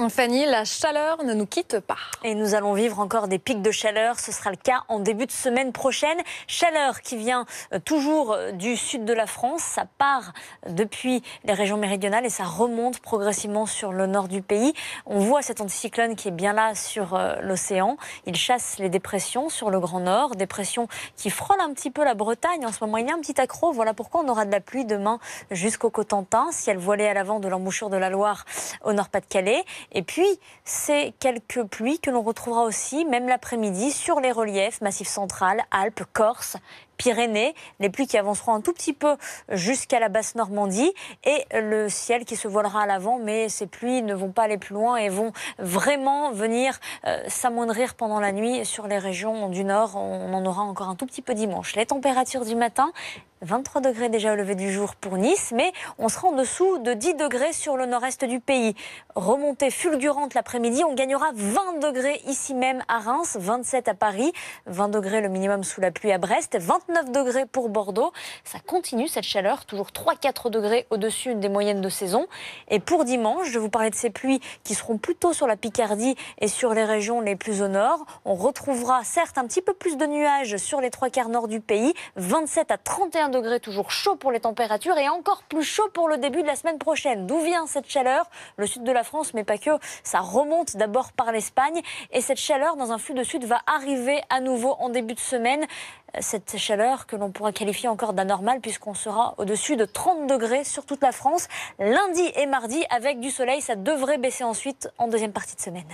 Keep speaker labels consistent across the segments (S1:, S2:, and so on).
S1: Fanny, la chaleur ne nous quitte pas.
S2: Et nous allons vivre encore des pics de chaleur. Ce sera le cas en début de semaine prochaine. Chaleur qui vient toujours du sud de la France. Ça part depuis les régions méridionales et ça remonte progressivement sur le nord du pays. On voit cet anticyclone qui est bien là sur l'océan. Il chasse les dépressions sur le Grand Nord. Dépression qui frôle un petit peu la Bretagne. En ce moment, il y a un petit accro. Voilà pourquoi on aura de la pluie demain jusqu'au Cotentin. Ciel voilé à l'avant de l'embouchure de la Loire au Nord-Pas-de-Calais. Et puis, c'est quelques pluies que l'on retrouvera aussi, même l'après-midi, sur les reliefs, Massif central, Alpes, Corse, Pyrénées, les pluies qui avanceront un tout petit peu jusqu'à la basse Normandie et le ciel qui se voilera à l'avant, mais ces pluies ne vont pas aller plus loin et vont vraiment venir s'amoindrir pendant la nuit sur les régions du nord. On en aura encore un tout petit peu dimanche. Les températures du matin, 23 degrés déjà au lever du jour pour Nice, mais on sera en dessous de 10 degrés sur le nord-est du pays. Remontée fulgurante l'après-midi, on gagnera 20 degrés ici même à Reims, 27 à Paris, 20 degrés le minimum sous la pluie à Brest, 29 degrés pour Bordeaux. Ça continue cette chaleur, toujours 3-4 degrés au-dessus des moyennes de saison. Et pour dimanche, je vous parlais de ces pluies qui seront plutôt sur la Picardie et sur les régions les plus au nord. On retrouvera certes un petit peu plus de nuages sur les 3/4 nord du pays, 27 à 31 degrés, toujours chaud pour les températures et encore plus chaud pour le début de la semaine prochaine. D'où vient cette chaleur? Le sud de la France, mais pas que. Ça remonte d'abord par l'Espagne et cette chaleur dans un flux de sud va arriver à nouveau en début de semaine. Cette chaleur que l'on pourra qualifier encore d'anormale puisqu'on sera au-dessus de 30 degrés sur toute la France. Lundi et mardi avec du soleil, ça devrait baisser ensuite en deuxième partie de semaine.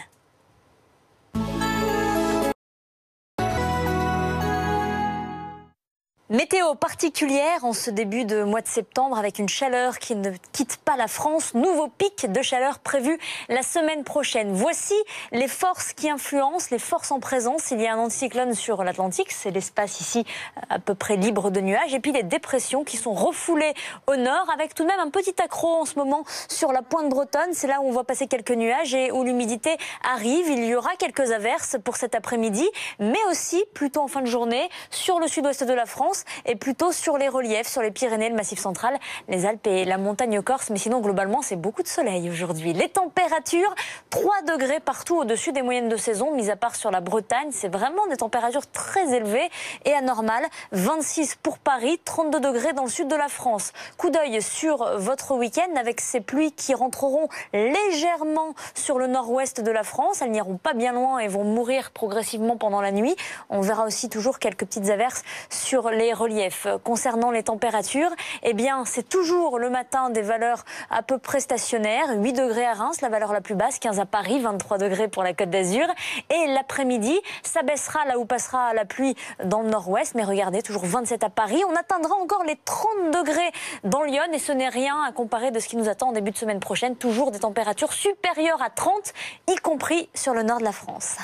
S2: Météo particulière en ce début de mois de septembre avec une chaleur qui ne quitte pas la France. Nouveau pic de chaleur prévu la semaine prochaine. Voici les forces qui influencent, les forces en présence. Il y a un anticyclone sur l'Atlantique, c'est l'espace ici à peu près libre de nuages. Et puis les dépressions qui sont refoulées au nord avec tout de même un petit accroc en ce moment sur la pointe bretonne. C'est là où on voit passer quelques nuages et où l'humidité arrive. Il y aura quelques averses pour cet après-midi, mais aussi plutôt en fin de journée sur le sud-ouest de la France. Et plutôt sur les reliefs, sur les Pyrénées, le Massif central, les Alpes et la montagne corse. Mais sinon, globalement, c'est beaucoup de soleil aujourd'hui. Les températures, 3 degrés partout au-dessus des moyennes de saison, mis à part sur la Bretagne. C'est vraiment des températures très élevées et anormales. 26 pour Paris, 32 degrés dans le sud de la France. Coup d'œil sur votre week-end avec ces pluies qui rentreront légèrement sur le nord-ouest de la France. Elles n'iront pas bien loin et vont mourir progressivement pendant la nuit. On verra aussi toujours quelques petites averses sur les reliefs. Concernant les températures, eh bien, c'est toujours le matin des valeurs à peu près stationnaires. 8 degrés à Reims, la valeur la plus basse, 15 à Paris, 23 degrés pour la Côte d'Azur. Et l'après-midi, ça baissera là où passera la pluie dans le nord-ouest. Mais regardez, toujours 27 à Paris. On atteindra encore les 30 degrés dans Lyon et ce n'est rien à comparer de ce qui nous attend en début de semaine prochaine. Toujours des températures supérieures à 30, y compris sur le nord de la France.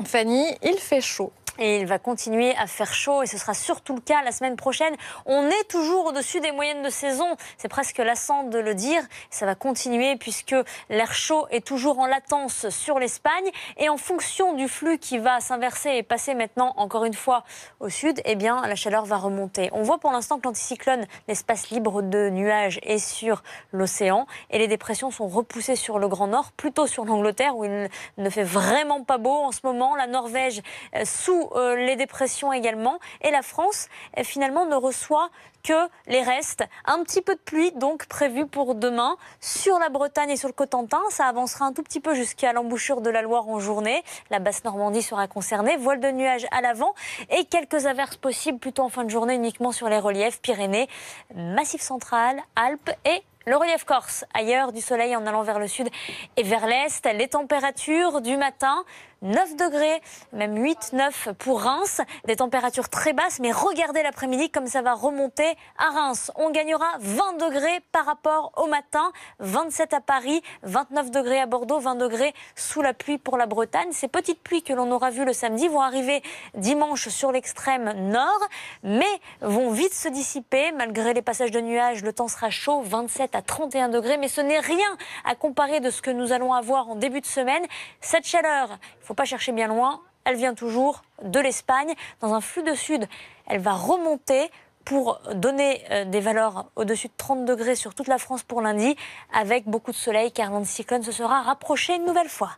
S1: Fanny, il fait chaud.
S2: Et il va continuer à faire chaud et ce sera surtout le cas la semaine prochaine. On est toujours au-dessus des moyennes de saison. C'est presque lassant de le dire. Ça va continuer puisque l'air chaud est toujours en latence sur l'Espagne. Et en fonction du flux qui va s'inverser et passer maintenant encore une fois au sud, eh bien la chaleur va remonter. On voit pour l'instant que l'anticyclone, l'espace libre de nuages, est sur l'océan. Et les dépressions sont repoussées sur le Grand Nord, plutôt sur l'Angleterre où il ne fait vraiment pas beau en ce moment. La Norvège sous les dépressions également. Et la France, finalement, ne reçoit que les restes. Un petit peu de pluie, donc, prévu pour demain. Sur la Bretagne et sur le Cotentin, ça avancera un tout petit peu jusqu'à l'embouchure de la Loire en journée. La basse Normandie sera concernée. Voile de nuages à l'avant et quelques averses possibles plutôt en fin de journée uniquement sur les reliefs Pyrénées, Massif central, Alpes et le relief corse. Ailleurs, du soleil en allant vers le sud et vers l'est. Les températures du matin, 9 degrés, même 8, 9 pour Reims. Des températures très basses, mais regardez l'après-midi comme ça va remonter à Reims. On gagnera 20 degrés par rapport au matin, 27 à Paris, 29 degrés à Bordeaux, 20 degrés sous la pluie pour la Bretagne. Ces petites pluies que l'on aura vues le samedi vont arriver dimanche sur l'extrême nord, mais vont vite se dissiper. Malgré les passages de nuages, le temps sera chaud, 27 à 31 degrés, mais ce n'est rien à comparer de ce que nous allons avoir en début de semaine. Cette chaleur, il ne faut pas chercher bien loin, elle vient toujours de l'Espagne. Dans un flux de sud, elle va remonter pour donner des valeurs au-dessus de 30 degrés sur toute la France pour lundi, avec beaucoup de soleil car l'anticyclone se sera rapproché une nouvelle fois.